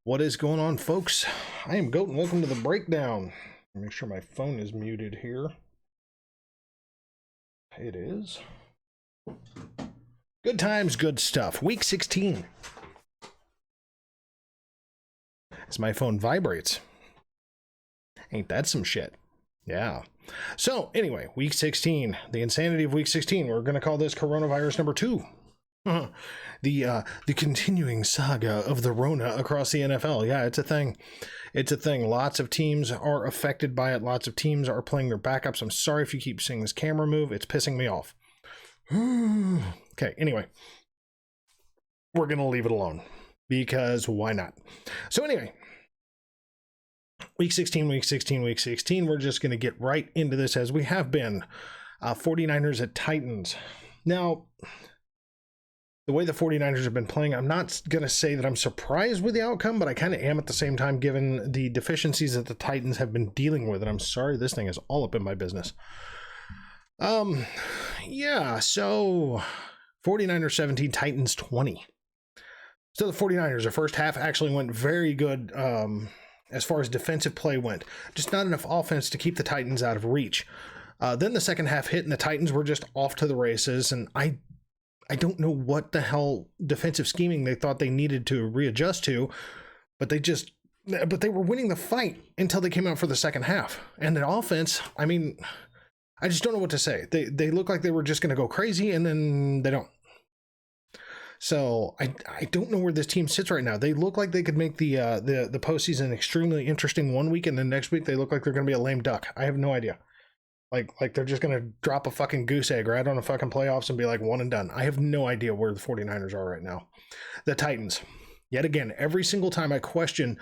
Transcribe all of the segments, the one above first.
What is going on, folks? I am Goat, and welcome to the breakdown. Make sure my phone is muted here. It is. Good times, good stuff. Week 16. As my phone vibrates. Ain't that some shit? Yeah. So, anyway, week 16. The insanity of week 16. We're going to call this coronavirus number 2. The continuing saga of the Rona across the NFL. Yeah, it's a thing. It's a thing. Lots of teams are affected by it. Lots of teams are playing their backups. I'm sorry if you keep seeing this camera move. It's pissing me off. Okay, anyway. We're going to leave it alone. Because why not? So anyway. Week 16. We're just going to get right into this as we have been. 49ers at Titans. Now, the way the 49ers have been playing, I'm not going to say that I'm surprised with the outcome, but I kind of am at the same time, given the deficiencies that the Titans have been dealing with. And I'm sorry, this thing is all up in my business. Yeah, so 49ers 17, Titans 20. So the 49ers, their first half actually went very good as far as defensive play went. Just not enough offense to keep the Titans out of reach. Then the second half hit, and the Titans were just off to the races, and I don't know what the hell defensive scheming they thought they needed to readjust to, but they were winning the fight until they came out for the second half. And the offense, I mean, I just don't know what to say. They look like they were just going to go crazy, and then they don't. So I don't know where this team sits right now. They look like they could make the postseason extremely interesting one week, and then next week they look like they're going to be a lame duck. I have no idea. Like they're just going to drop a fucking goose egg right on the fucking playoffs and be like one and done. I have no idea where the 49ers are right now. The Titans, yet again, every single time I question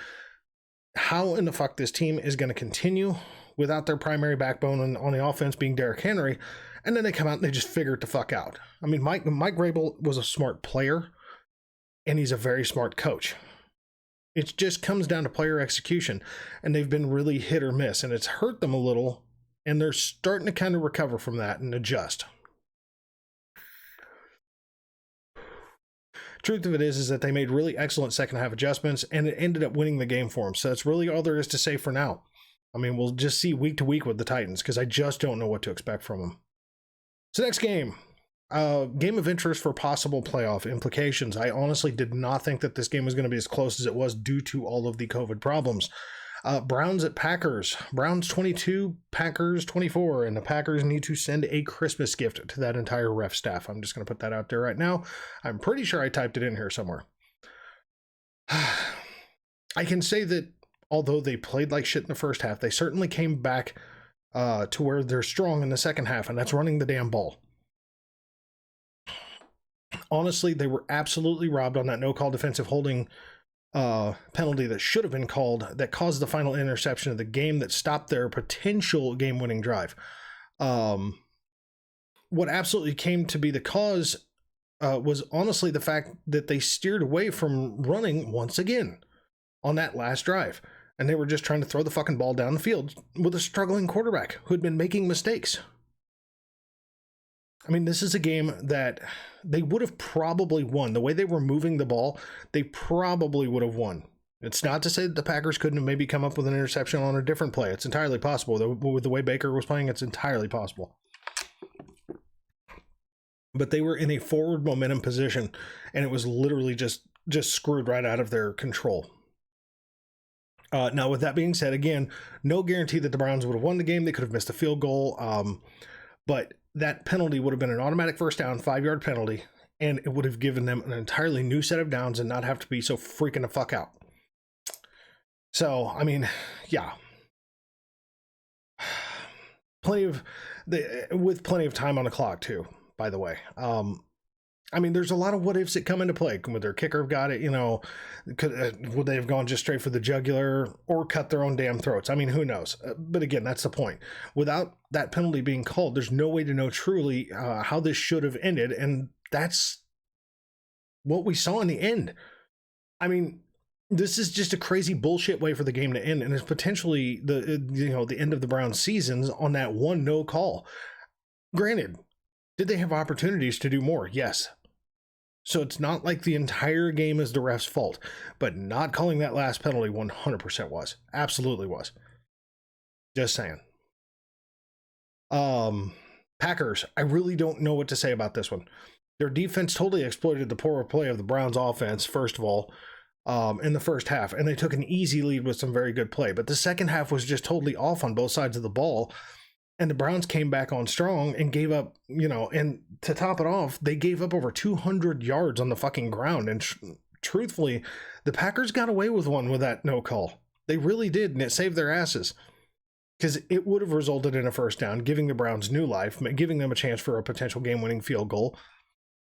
how in the fuck this team is going to continue without their primary backbone on the offense being Derrick Henry, and then they come out and they just figure it the fuck out. I mean, Mike Vrabel was a smart player, and he's a very smart coach. It just comes down to player execution, and they've been really hit or miss, and it's hurt them a little. And they're starting to kind of recover from that and adjust. Truth of it is that they made really excellent second half adjustments, and it ended up winning the game for them. So that's really all there is to say for now. I mean, we'll just see week to week with the Titans, because I just don't know what to expect from them. So next game. Game of interest for possible playoff implications. I honestly did not think that this game was going to be as close as it was due to all of the COVID problems. Browns at Packers. Browns 22, Packers 24, and the Packers need to send a Christmas gift to that entire ref staff. I'm just going to put that out there right now. I'm pretty sure I typed it in here somewhere. I can say that although they played like shit in the first half, they certainly came back to where they're strong in the second half, and that's running the damn ball. Honestly, they were absolutely robbed on that no-call defensive holding penalty that should have been called, that caused the final interception of the game, that stopped their potential game-winning drive. What absolutely came to be the cause was honestly the fact that they steered away from running once again on that last drive. And they were just trying to throw the fucking ball down the field with a struggling quarterback who had been making mistakes. I mean, this is a game that they would have probably won. The way they were moving the ball, they probably would have won. It's not to say that the Packers couldn't have maybe come up with an interception on a different play. It's entirely possible. With the way Baker was playing, it's entirely possible. But they were in a forward momentum position, and it was literally just screwed right out of their control. Now, with that being said, again, no guarantee that the Browns would have won the game. They could have missed a field goal. But that penalty would have been an automatic first down, 5-yard penalty, and it would have given them an entirely new set of downs and not have to be so freaking the fuck out. So, I mean, yeah. With plenty of time on the clock, too, by the way. I mean, there's a lot of what ifs that come into play. Would their kicker have got it, would they have gone just straight for the jugular or cut their own damn throats? I mean, who knows? But again, that's the point. Without that penalty being called, there's no way to know truly how this should have ended. And that's what we saw in the end. I mean, this is just a crazy bullshit way for the game to end. And it's potentially the end of the Browns seasons on that one no call. Granted, did they have opportunities to do more? Yes. So it's not like the entire game is the ref's fault, but not calling that last penalty 100% was. Absolutely was. Just saying. Packers, I really don't know what to say about this one. Their defense totally exploited the poor play of the Browns offense, first of all, in the first half, and they took an easy lead with some very good play. But the second half was just totally off on both sides of the ball, and the Browns came back on strong and gave up, and to top it off, they gave up over 200 yards on the fucking ground. And truthfully, the Packers got away with one with that no call. They really did, and it saved their asses. Because it would have resulted in a first down, giving the Browns new life, giving them a chance for a potential game-winning field goal.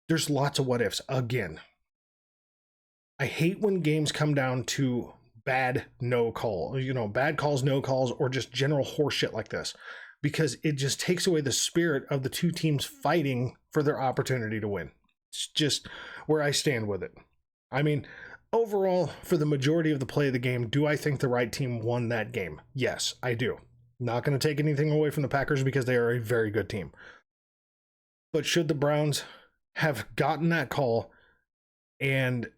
There's lots of what-ifs. Again, I hate when games come down to bad no call, bad calls, no calls, or just general horseshit like this, because it just takes away the spirit of the two teams fighting for their opportunity to win. It's just where I stand with it. I mean, overall, for the majority of the play of the game, do I think the right team won that game? Yes, I do. Not going to take anything away from the Packers because they are a very good team. But should the Browns have gotten that call and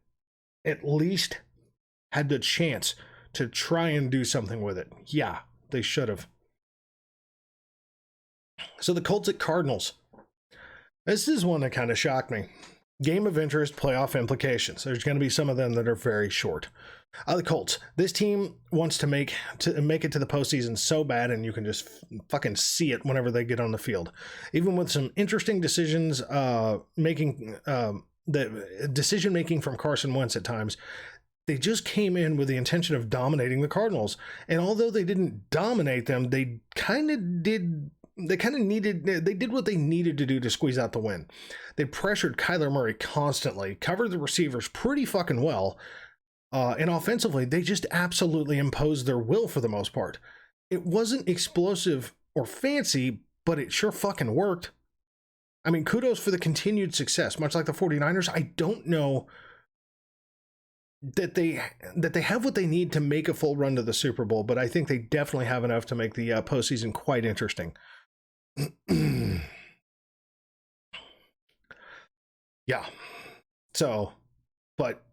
at least had the chance to try and do something with it? Yeah, they should have. So the Colts at Cardinals. This is one that kind of shocked me. Game of interest, playoff implications. There's going to be some of them that are very short. The Colts. This team wants to make it to the postseason so bad, and you can just fucking see it whenever they get on the field. Even with some interesting decisions, the decision making from Carson Wentz at times, they just came in with the intention of dominating the Cardinals. And although they didn't dominate them, they did what they needed to do to squeeze out the win. They pressured Kyler Murray constantly, covered the receivers pretty fucking well, and offensively, they just absolutely imposed their will for the most part. It wasn't explosive or fancy, but it sure fucking worked. I mean, kudos for the continued success. Much like the 49ers, I don't know that they have what they need to make a full run to the Super Bowl, but I think they definitely have enough to make the postseason quite interesting. Yeah. So, but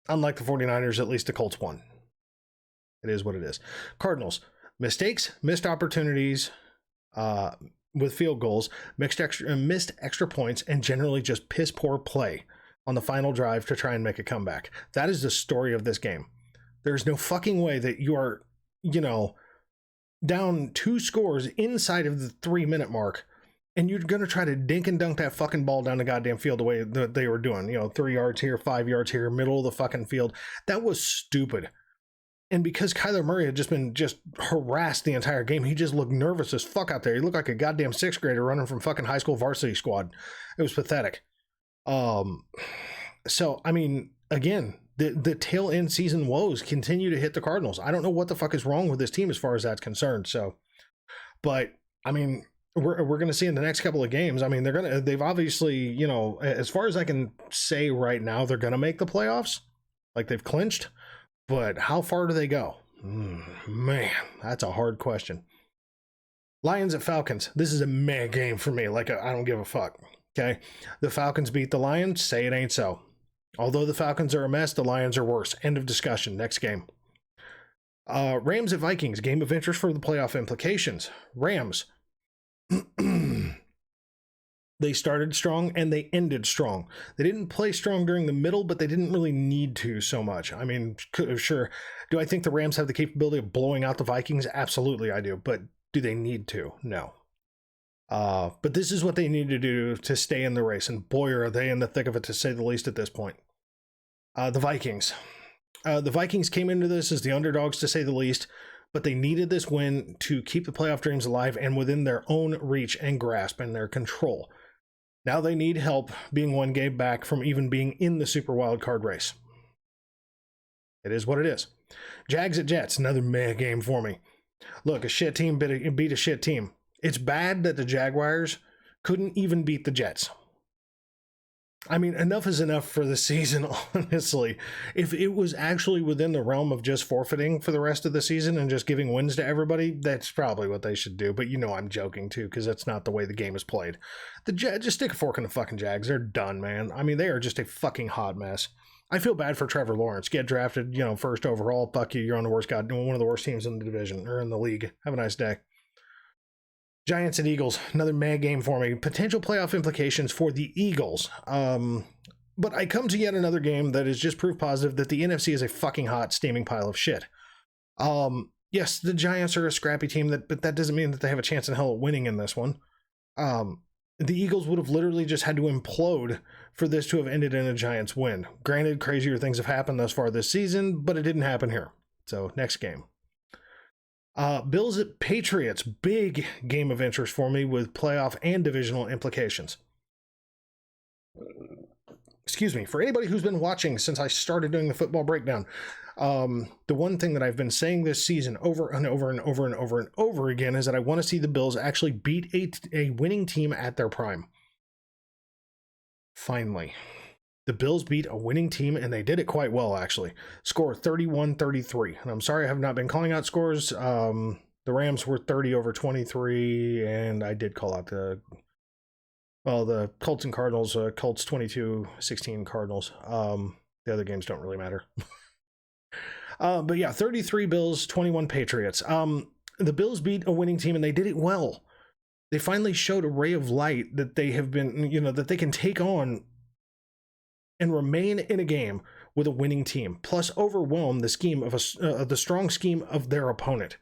unlike the 49ers, at least the Colts won. It is what it is. Cardinals, mistakes, missed opportunities with field goals, missed extra points, and generally just piss poor play on the final drive to try and make a comeback. That is the story of this game. There's no fucking way that you are, down 2 scores inside of the 3-minute mark, and you're going to try to dink and dunk that fucking ball down the goddamn field the way that they were doing. 3 yards here, 5 yards here, middle of the fucking field. That was stupid. And because Kyler Murray had been harassed the entire game, he just looked nervous as fuck out there. He looked like a goddamn 6th grader running from fucking high school varsity squad. It was pathetic. So, I mean, again, the tail end season woes continue to hit the Cardinals. I don't know what the fuck is wrong with this team as far as that's concerned. So, but I mean, we're going to see in the next couple of games. I mean, they've obviously, as far as I can say right now, they're going to make the playoffs. Like, they've clinched, but how far do they go? Man, that's a hard question. Lions at Falcons. This is a meh game for me. Like, I don't give a fuck. Okay. The Falcons beat the Lions. Say it ain't so. Although the Falcons are a mess, the Lions are worse. End of discussion. Next game. Rams at Vikings. Game of interest for the playoff implications. Rams. They started strong and they ended strong. They didn't play strong during the middle, but they didn't really need to so much. I mean, sure. Do I think the Rams have the capability of blowing out the Vikings? Absolutely, I do. But do they need to? No. But this is what they need to do to stay in the race. And boy, are they in the thick of it, to say the least, at this point. The Vikings. The Vikings came into this as the underdogs, to say the least, but they needed this win to keep the playoff dreams alive and within their own reach and grasp and their control. Now they need help being one game back from even being in the Super Wild Card race. It is what it is. Jags at Jets. Another meh game for me. Look, a shit team beat a shit team. It's bad that the Jaguars couldn't even beat the Jets. I mean, enough is enough for the season, honestly. If it was actually within the realm of just forfeiting for the rest of the season and just giving wins to everybody, that's probably what they should do. But you know I'm joking, too, because that's not the way the game is played. Just stick a fork in the fucking Jags. They're done, man. I mean, they are just a fucking hot mess. I feel bad for Trevor Lawrence. Get drafted, first overall. Fuck you. You're on the worst one of the worst teams in the division or in the league. Have a nice day. Giants and Eagles, another mad game for me. Potential playoff implications for the Eagles. But I come to yet another game that is just proof positive that the NFC is a fucking hot, steaming pile of shit. Yes, the Giants are a scrappy team, but that doesn't mean that they have a chance in hell of winning in this one. The Eagles would have literally just had to implode for this to have ended in a Giants win. Granted, crazier things have happened thus far this season, but it didn't happen here. So, next game. Bills at Patriots, big game of interest for me with playoff and divisional implications. Excuse me, for anybody who's been watching since I started doing the football breakdown, the one thing that I've been saying this season over and over and over and over and over again is that I want to see the Bills actually beat a winning team at their prime. Finally. The Bills beat a winning team, and they did it quite well, actually. Score 31-33. And I'm sorry I have not been calling out scores. The Rams were 30-23, and I did call out the Colts and Cardinals. Colts 22-16 Cardinals. The other games don't really matter. But yeah, 33 Bills, 21 Patriots. The Bills beat a winning team, and they did it well. They finally showed a ray of light that they have been, that they can take on and remain in a game with a winning team, plus overwhelm the scheme of the strong scheme of their opponent.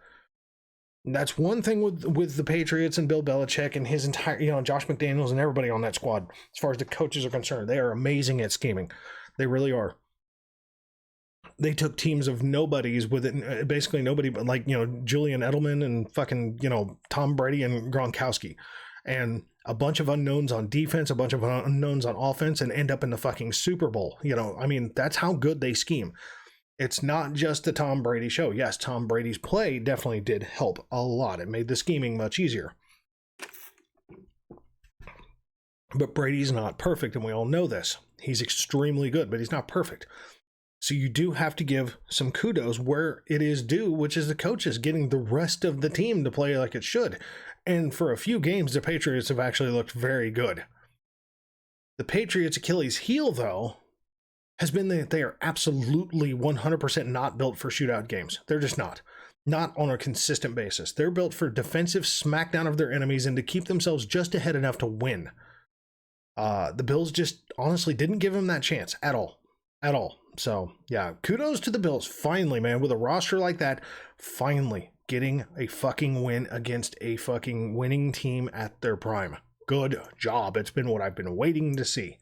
And that's one thing with the Patriots and Bill Belichick and his entire, Josh McDaniels and everybody on that squad. As far as the coaches are concerned, they are amazing at scheming. They really are. They took teams of nobodies with it, basically nobody but Julian Edelman and fucking Tom Brady and Gronkowski, and a bunch of unknowns on defense, a bunch of unknowns on offense, and end up in the fucking Super Bowl. That's how good they scheme. It's not just the Tom Brady show. Yes, Tom Brady's play definitely did help a lot. It made the scheming much easier. But Brady's not perfect, and we all know this. He's extremely good, but he's not perfect. So you do have to give some kudos where it is due, which is the coaches getting the rest of the team to play like it should. And for a few games, the Patriots have actually looked very good. The Patriots' Achilles heel, though, has been that they are absolutely 100% not built for shootout games. They're just not. Not on a consistent basis. They're built for defensive smackdown of their enemies and to keep themselves just ahead enough to win. The Bills just honestly didn't give them that chance at all. At all. So, yeah, kudos to the Bills. Finally, man, with a roster like that, finally getting a fucking win against a fucking winning team at their prime. Good job. It's been what I've been waiting to see.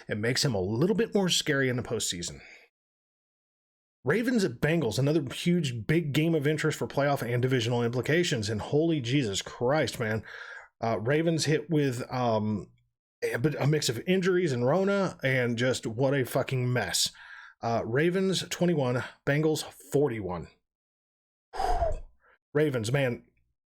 It makes him a little bit more scary in the postseason. Ravens at Bengals, another huge, big game of interest for playoff and divisional implications. And holy Jesus Christ, man. Ravens hit with a mix of injuries and Rona, and just what a fucking mess. Ravens 21, Bengals 41. Ravens, man,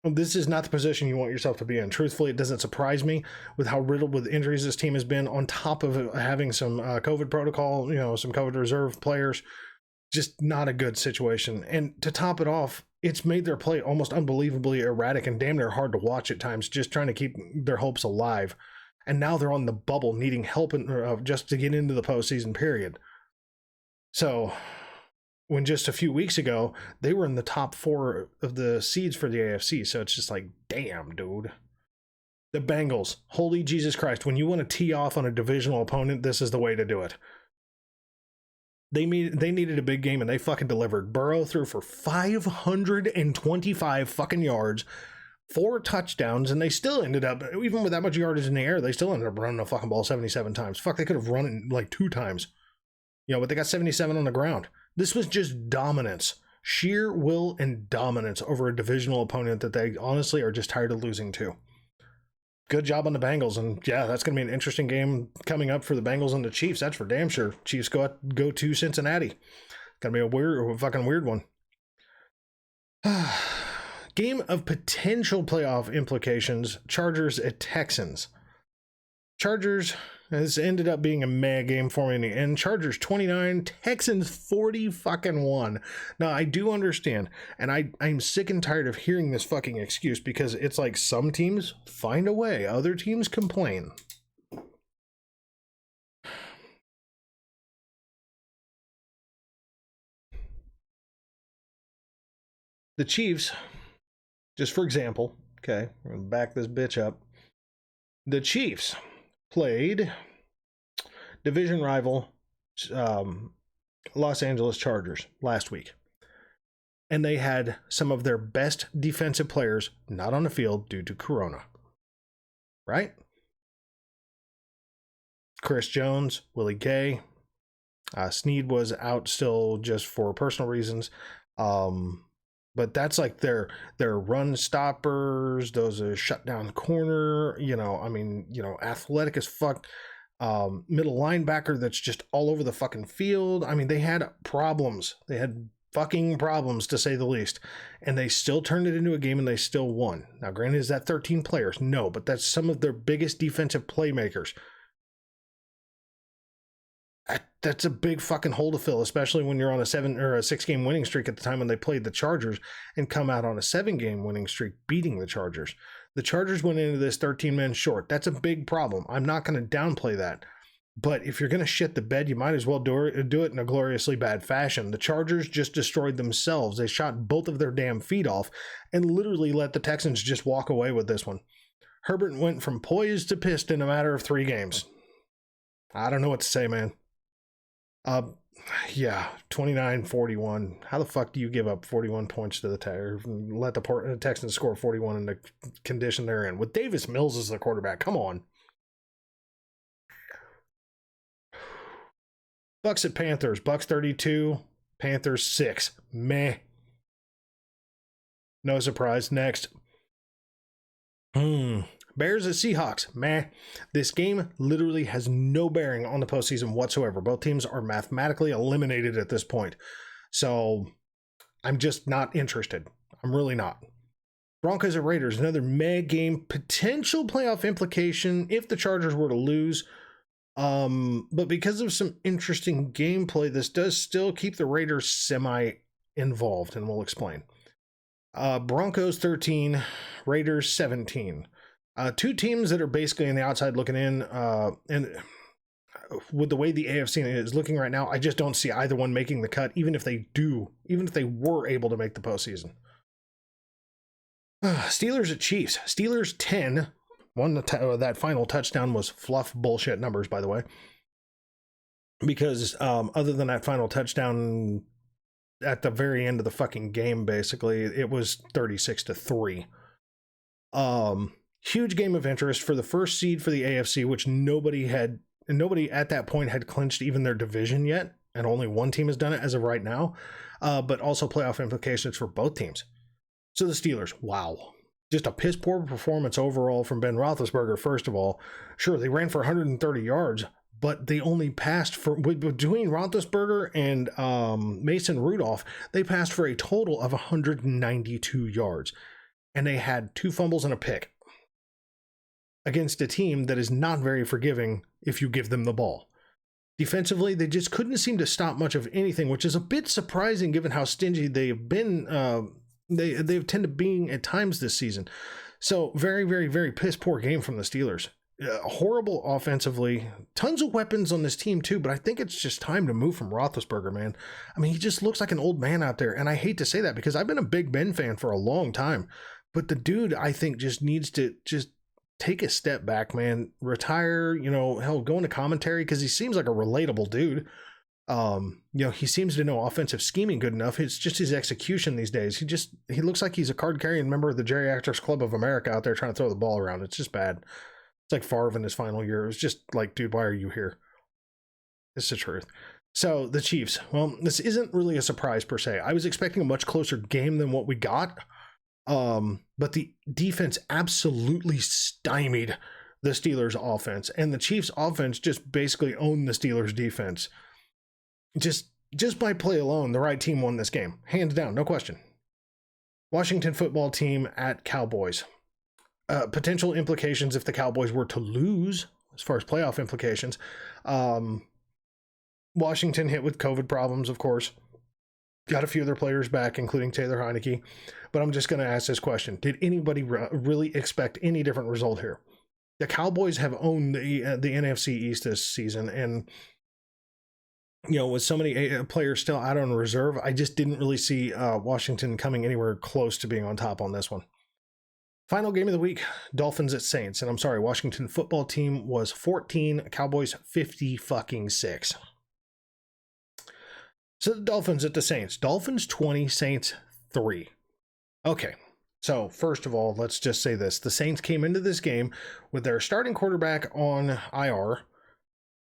this is not the position you want yourself to be in. Truthfully, it doesn't surprise me with how riddled with injuries this team has been, on top of having some COVID protocol, some COVID reserve players. Just not a good situation. And to top it off, it's made their play almost unbelievably erratic and damn near hard to watch at times, just trying to keep their hopes alive. And now they're on the bubble, needing help just to get into the postseason period. So, when just a few weeks ago, they were in the top 4 of the seeds for the AFC. So it's just like, damn, dude. The Bengals, holy Jesus Christ, when you want to tee off on a divisional opponent, this is the way to do it. They needed a big game, and they fucking delivered. Burrow threw for 525 fucking yards, 4 touchdowns, and they still ended up, even with that much yardage in the air, they still ended up running the fucking ball 77 times. Fuck, they could have run it like 2 times. But they got 77 on the ground. This was just dominance. Sheer will and dominance over a divisional opponent that they honestly are just tired of losing to. Good job on the Bengals, and yeah, that's going to be an interesting game coming up for the Bengals and the Chiefs. That's for damn sure. Chiefs go to Cincinnati. Going to be a fucking weird one. Game of potential playoff implications, Chargers at Texans. Chargers, This ended up being a meh game for me in the end. Chargers 29, Texans 40-1. Now, I do understand, and I'm sick and tired of hearing this fucking excuse, because it's like some teams find a way, other teams complain. The Chiefs, just for example, okay, we're going to back this bitch up. The Chiefs played division rival Los Angeles Chargers last week, and they had some of their best defensive players not on the field due to Corona, right? Chris Jones, Willie Gay, Snead was out still just for personal reasons, but that's like their run stoppers, those are shut down corner, athletic as fuck. Middle linebacker that's just all over the fucking field. I mean, they had problems. They had fucking problems, to say the least. And they still turned it into a game, and they still won. Now, granted, is that 13 players? No, but that's some of their biggest defensive playmakers. That's a big fucking hole to fill, especially when you're on a 7 or a 6-game winning streak at the time when they played the Chargers, and come out on a 7-game winning streak beating the Chargers. The Chargers went into this 13 men short. That's a big problem. I'm not going to downplay that. But if you're going to shit the bed, you might as well do it in a gloriously bad fashion. The Chargers just destroyed themselves. They shot both of their damn feet off and literally let the Texans just walk away with this one. Herbert went from poised to pissed in a matter of 3 games. I don't know what to say, man. 29-41. How the fuck do you give up 41 points to the let the Texans score 41 in the condition they're in with Davis Mills as the quarterback? Come on. Bucks at Panthers. Bucks 32, Panthers 6. Meh. No surprise. Next. Bears at Seahawks. Meh. This game literally has no bearing on the postseason whatsoever. Both teams are mathematically eliminated at this point. So I'm just not interested. I'm really not. Broncos at Raiders. Another meh game. Potential playoff implication if the Chargers were to lose. But because of some interesting gameplay, this does still keep the Raiders semi-involved, and we'll explain. Broncos 13, Raiders 17. 2 teams that are basically on the outside looking in, and with the way the AFC is looking right now, I just don't see either one making the cut, even if they were able to make the postseason. Steelers at Chiefs. Steelers 10. That final touchdown was fluff bullshit numbers, by the way, because other than that final touchdown at the very end of the fucking game, basically it was 36-3. Huge game of interest for the first seed for the AFC, which nobody at that point had clinched even their division yet, and only one team has done it as of right now, but also playoff implications for both teams. So the Steelers, wow. Just a piss poor performance overall from Ben Roethlisberger, first of all. Sure, they ran for 130 yards, but they only passed for, between Roethlisberger and Mason Rudolph, they passed for a total of 192 yards. And they had 2 fumbles and a pick against a team that is not very forgiving if you give them the ball. Defensively, they just couldn't seem to stop much of anything, which is a bit surprising given how stingy they've been. They've tended being at times this season. So very, very, very piss poor game from the Steelers. Horrible offensively. Tons of weapons on this team too, but I think it's just time to move from Roethlisberger, man. I mean, he just looks like an old man out there, and I hate to say that because I've been a Big Ben fan for a long time, but the dude, I think, just needs to just take a step back, man. Retire, hell, go into commentary, because he seems like a relatable dude. He seems to know offensive scheming good enough. It's just his execution these days. He looks like he's a card carrying member of the Geriatrics Club of America out there trying to throw the ball around. It's just bad. It's like Favre in his final year. It was just like, dude, why are you here? It's the truth. So the Chiefs, well, this isn't really a surprise per se. I was expecting a much closer game than what we got. But the defense absolutely stymied the Steelers offense, and the Chiefs offense just basically owned the Steelers defense. Just by play alone, the right team won this game. Hands down, no question. Washington football team at Cowboys. Potential implications if the Cowboys were to lose as far as playoff implications. Washington hit with COVID problems, of course. Got a few of their players back, including Taylor Heineke. But I'm just going to ask this question. Did anybody really expect any different result here? The Cowboys have owned the NFC East this season, and with so many players still out on reserve, I just didn't really see Washington coming anywhere close to being on top on this one. Final game of the week, Dolphins at Saints. And I'm sorry, Washington football team was 14, Cowboys 50-6. So the Dolphins at the Saints. Dolphins 20, Saints 3. Okay, so first of all, let's just say this. The Saints came into this game with their starting quarterback on IR,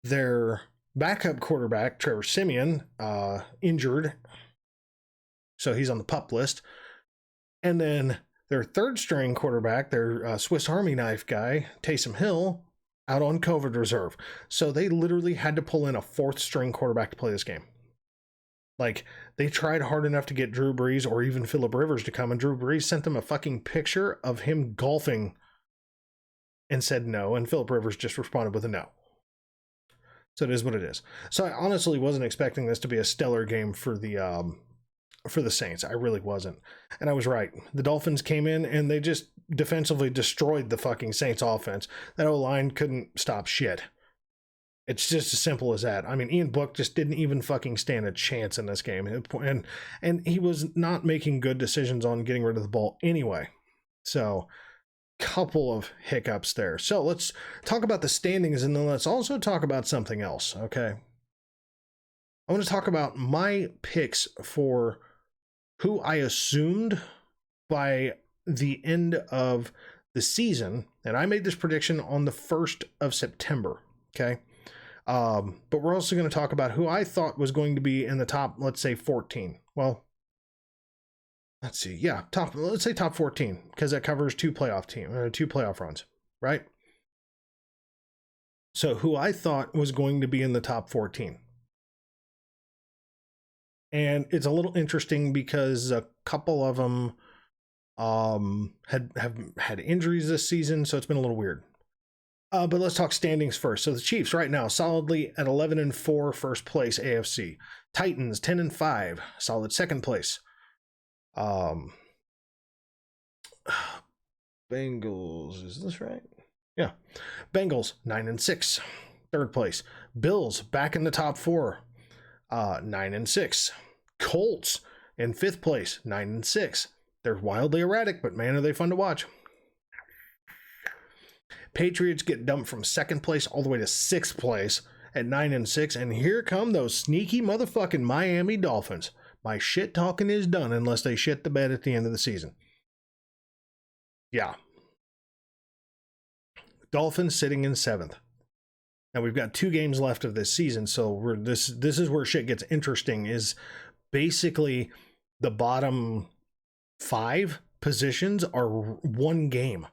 their backup quarterback, Trevor Siemian, injured, so he's on the PUP list, and then their third string quarterback, their Swiss Army knife guy, Taysom Hill, out on COVID reserve. So they literally had to pull in a fourth string quarterback to play this game. Like, they tried hard enough to get Drew Brees or even Phillip Rivers to come, and Drew Brees sent them a fucking picture of him golfing and said no, and Phillip Rivers just responded with a no. So it is what it is. So I honestly wasn't expecting this to be a stellar game for the Saints. I really wasn't. And I was right. The Dolphins came in and they just defensively destroyed the fucking Saints offense. That O-line couldn't stop shit. It's just as simple as that. I mean, Ian Book just didn't even fucking stand a chance in this game. And he was not making good decisions on getting rid of the ball anyway. So, couple of hiccups there. So let's talk about the standings, and then let's also talk about something else, okay? I want to talk about my picks for who I assumed by the end of the season, and I made this prediction on the 1st of September, okay? But we're also going to talk about who I thought was going to be in the top, let's say 14. Well, let's see. Yeah, let's say top 14, because that covers two playoff runs, right? So who I thought was going to be in the top 14. And it's a little interesting because a couple of them have had injuries this season, so it's been a little weird. But let's talk standings first. So the Chiefs right now solidly at 11-4, first place AFC. Titans 10-5, solid second place. Bengals, is this right? Yeah. Bengals 9-6, third place. Bills back in the top 4, 9-6. Colts in 5th place, 9-6. They're wildly erratic, but man, are they fun to watch. Patriots get dumped from 2nd place all the way to 6th place at 9-6, and here come those sneaky motherfucking Miami Dolphins. My shit talking is done unless they shit the bed at the end of the season. Yeah. Dolphins sitting in 7th. Now we've got 2 games left of this season, so this is where shit gets interesting. Is basically the bottom 5 positions are one game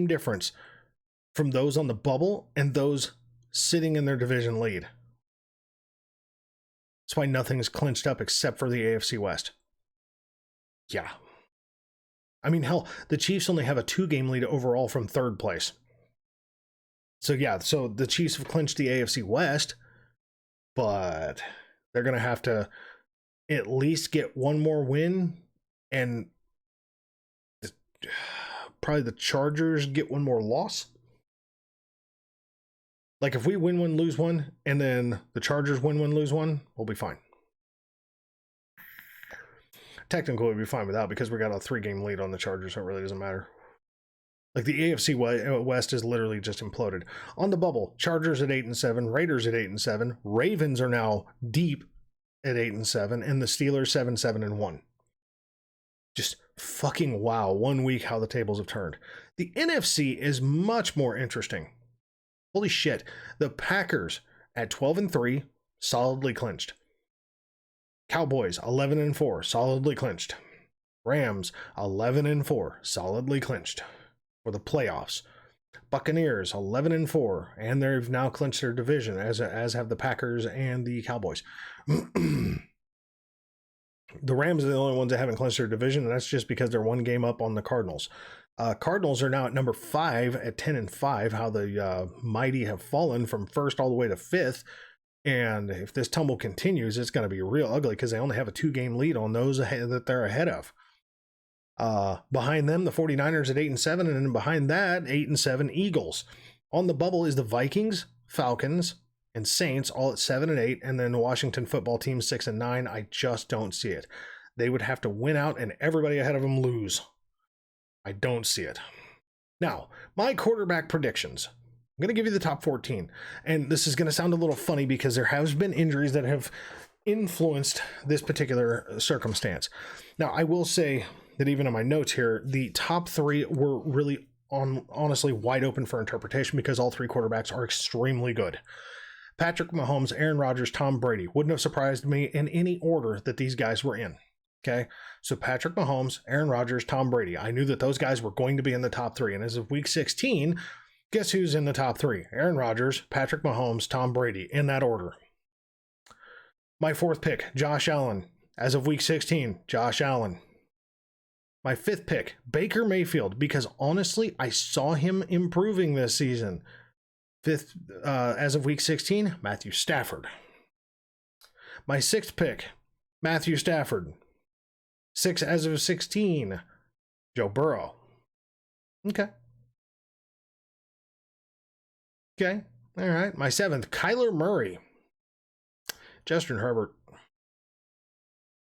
difference from those on the bubble and those sitting in their division lead. That's why nothing is clinched up except for the AFC West. Yeah. I mean, hell, the Chiefs only have a 2-game lead overall from 3rd place. So yeah, so the Chiefs have clinched the AFC West, but they're going to have to at least get one more win, and probably the Chargers get one more loss. Like if we win one, lose one, and then the Chargers win one, lose one, we'll be fine. Technically, we'll be fine without, because we got a 3-game lead on the Chargers, so it really doesn't matter. Like the AFC West is literally just imploded. On the bubble, Chargers at 8-7, Raiders at 8-7, Ravens are now deep at 8-7, and the Steelers 7-1. Just fucking wow, 1 week how the tables have turned. The NFC is much more interesting. Holy shit. The Packers at 12-3, solidly clinched. Cowboys 11-4, solidly clinched. Rams 11-4, solidly clinched for the playoffs. Buccaneers 11-4, and they've now clinched their division, as have the Packers and the Cowboys. The Rams are the only ones that haven't clinched their division, and that's just because they're one game up on the Cardinals. Cardinals are now at number 5 at 10-5. How the mighty have fallen from first all the way to 5th. And if this tumble continues, it's going to be real ugly because they only have a 2-game lead on those that they're ahead of. Behind them, the 49ers at 8-7, and then behind that, 8-7 Eagles. On the bubble is the Vikings, Falcons, and Saints, all at 7-8, and then the Washington football team 6-9. I just don't see it. They would have to win out and everybody ahead of them lose. I don't see it. Now, my quarterback predictions. I'm going to give you the top 14. And this is going to sound a little funny because there has been injuries that have influenced this particular circumstance. Now, I will say that even in my notes here, the top 3 were really honestly wide open for interpretation because all 3 quarterbacks are extremely good. Patrick Mahomes, Aaron Rodgers, Tom Brady. Wouldn't have surprised me in any order that these guys were in. Okay, so Patrick Mahomes, Aaron Rodgers, Tom Brady. I knew that those guys were going to be in the top 3. And as of week 16, guess who's in the top 3? Aaron Rodgers, Patrick Mahomes, Tom Brady, in that order. My 4th pick, Josh Allen. As of week 16, Josh Allen. My 5th pick, Baker Mayfield, because honestly, I saw him improving this season. 5th, as of week 16, Matthew Stafford. My 6th pick, Matthew Stafford. 6 as of 16, Joe Burrow. Okay. Okay. All right. My 7th, Kyler Murray. Justin Herbert.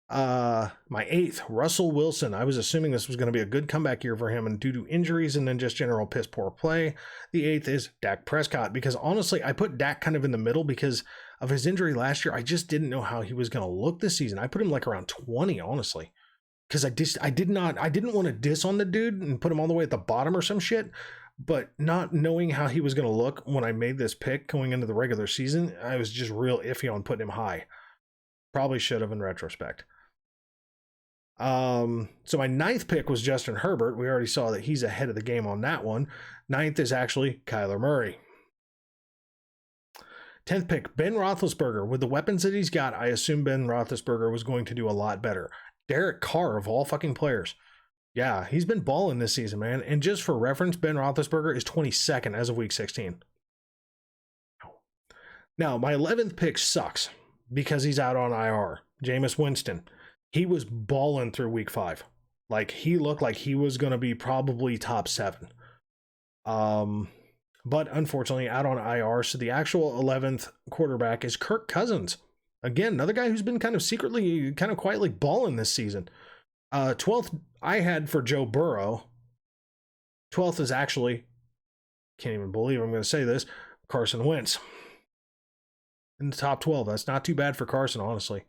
My 8th, Russell Wilson. I was assuming this was going to be a good comeback year for him, and due to injuries and then just general piss poor play, the 8th is Dak Prescott, because honestly, I put Dak kind of in the middle because of his injury last year. I just didn't know how he was going to look this season. I put him like around 20, honestly, because I didn't want to diss on the dude and put him all the way at the bottom or some shit, but not knowing how he was going to look when I made this pick going into the regular season, I was just real iffy on putting him high. Probably should have in retrospect. So my 9th pick was Justin Herbert. We already saw that he's ahead of the game on that one. 9th is actually Kyler Murray. 10th pick, Ben Roethlisberger. With the weapons that he's got, I assume Ben Roethlisberger was going to do a lot better. Derek Carr, of all fucking players. Yeah, he's been balling this season, man. And just for reference, Ben Roethlisberger is 22nd as of week 16. Now, my 11th pick sucks because he's out on IR. Jameis Winston. He was balling through week 5. Like, he looked like he was going to be probably top 7. But unfortunately, out on IR. So the actual 11th quarterback is Kirk Cousins. Again, another guy who's been kind of secretly, kind of quietly balling this season. 12th, I had for Joe Burrow. 12th is actually, can't even believe I'm going to say this, Carson Wentz. In the top 12. That's not too bad for Carson, honestly.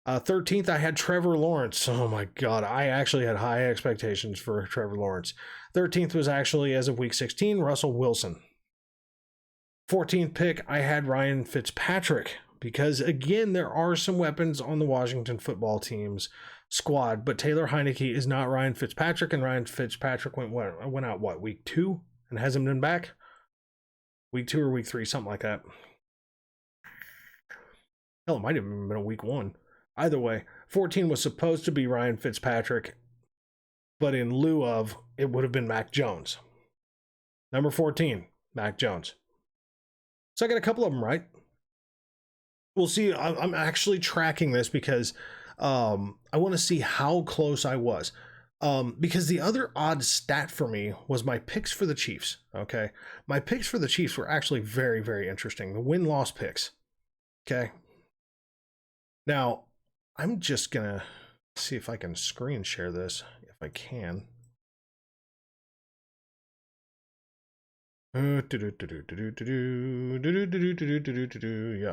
13th, I had Trevor Lawrence. Oh my God, I actually had high expectations for Trevor Lawrence. 13th was actually, as of week 16, Russell Wilson. 14th pick, I had Ryan Fitzpatrick. Because, again, there are some weapons on the Washington football team's squad, but Taylor Heineke is not Ryan Fitzpatrick, and Ryan Fitzpatrick went out, week 2? And hasn't been back? Week 2 or week 3, something like that. Hell, it might have even been a week 1. Either way, 14 was supposed to be Ryan Fitzpatrick, but in lieu of, it would have been Mac Jones. Number 14, Mac Jones. So I got a couple of them right. We'll see. I'm actually tracking this because I want to see how close I was. Because the other odd stat for me was my picks for the Chiefs. Okay. My picks for the Chiefs were actually very, very interesting. The win-loss picks. Okay. Now, I'm just going to see if I can screen share this, if I can. Yeah,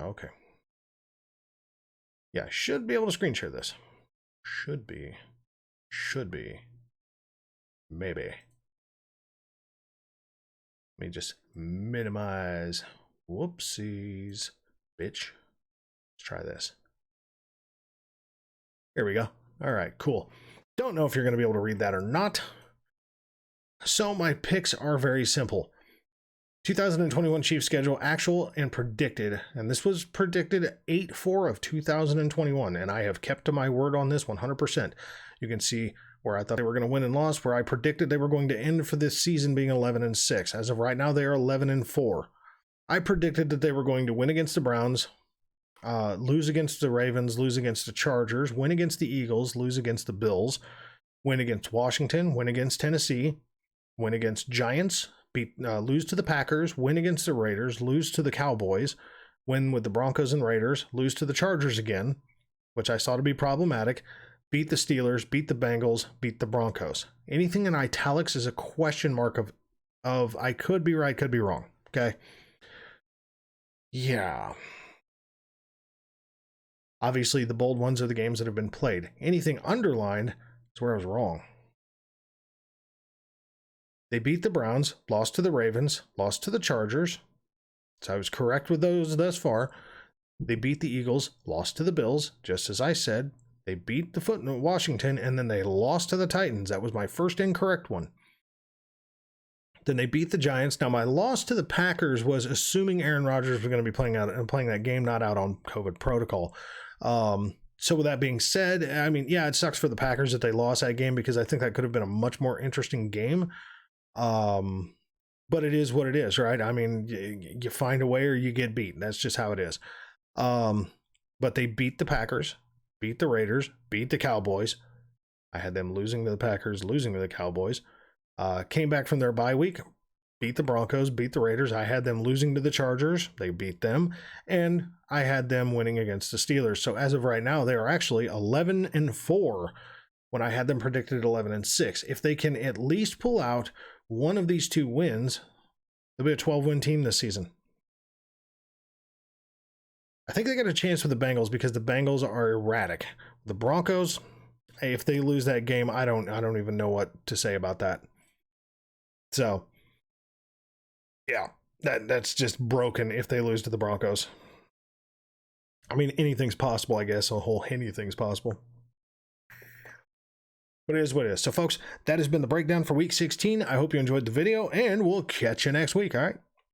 okay. Yeah, I should be able to screen share this. Should be. Maybe. Let me just minimize. Whoopsies. Bitch. Let's try this. Here we go. All right, cool. Don't know if you're going to be able to read that or not. So my picks are very simple. 2021 Chiefs schedule, actual and predicted, and this was predicted 8-4 of 2021, and I have kept to my word on this 100%. You can see where I thought they were going to win and lost, where I predicted they were going to end for this season being 11-6. As of right now, they are 11-4. I predicted that they were going to win against the Browns, lose against the Ravens, lose against the Chargers, win against the Eagles, lose against the Bills, win against Washington, win against Tennessee, win against Giants, lose to the Packers, win against the Raiders, lose to the Cowboys, win with the Broncos and Raiders, lose to the Chargers again, which I saw to be problematic, beat the Steelers, beat the Bengals, beat the Broncos. Anything in italics is a question mark of I could be right, could be wrong. Okay. Yeah. Obviously, the bold ones are the games that have been played. Anything underlined is where I was wrong. They beat the Browns, lost to the Ravens, lost to the Chargers. So I was correct with those thus far. They beat the Eagles, lost to the Bills, just as I said. They beat the Washington, and then they lost to the Titans. That was my first incorrect one. Then they beat the Giants. Now, my loss to the Packers was assuming Aaron Rodgers was going to be playing that game, not out on COVID protocol. So with that being said, I mean, yeah, it sucks for the Packers that they lost that game because I think that could have been a much more interesting game. But it is what it is, right? I mean, you find a way or you get beat. That's just how it is. But they beat the Packers, beat the Raiders, beat the Cowboys. I had them losing to the Packers, losing to the Cowboys. Came back from their bye week, beat the Broncos, beat the Raiders. I had them losing to the Chargers. They beat them. And I had them winning against the Steelers. So as of right now, they are actually 11-4 when I had them predicted 11-6. If they can at least pull out one of these two wins, they'll be a 12-win team this season. I think they got a chance with the Bengals because the Bengals are erratic. The Broncos, hey, if they lose that game, I don't even know what to say about that. So, yeah, that's just broken if they lose to the Broncos. I mean, anything's possible, I guess. A whole anything's possible. But it is what it is. So, folks, that has been the breakdown for Week 16. I hope you enjoyed the video, and we'll catch you next week, all right?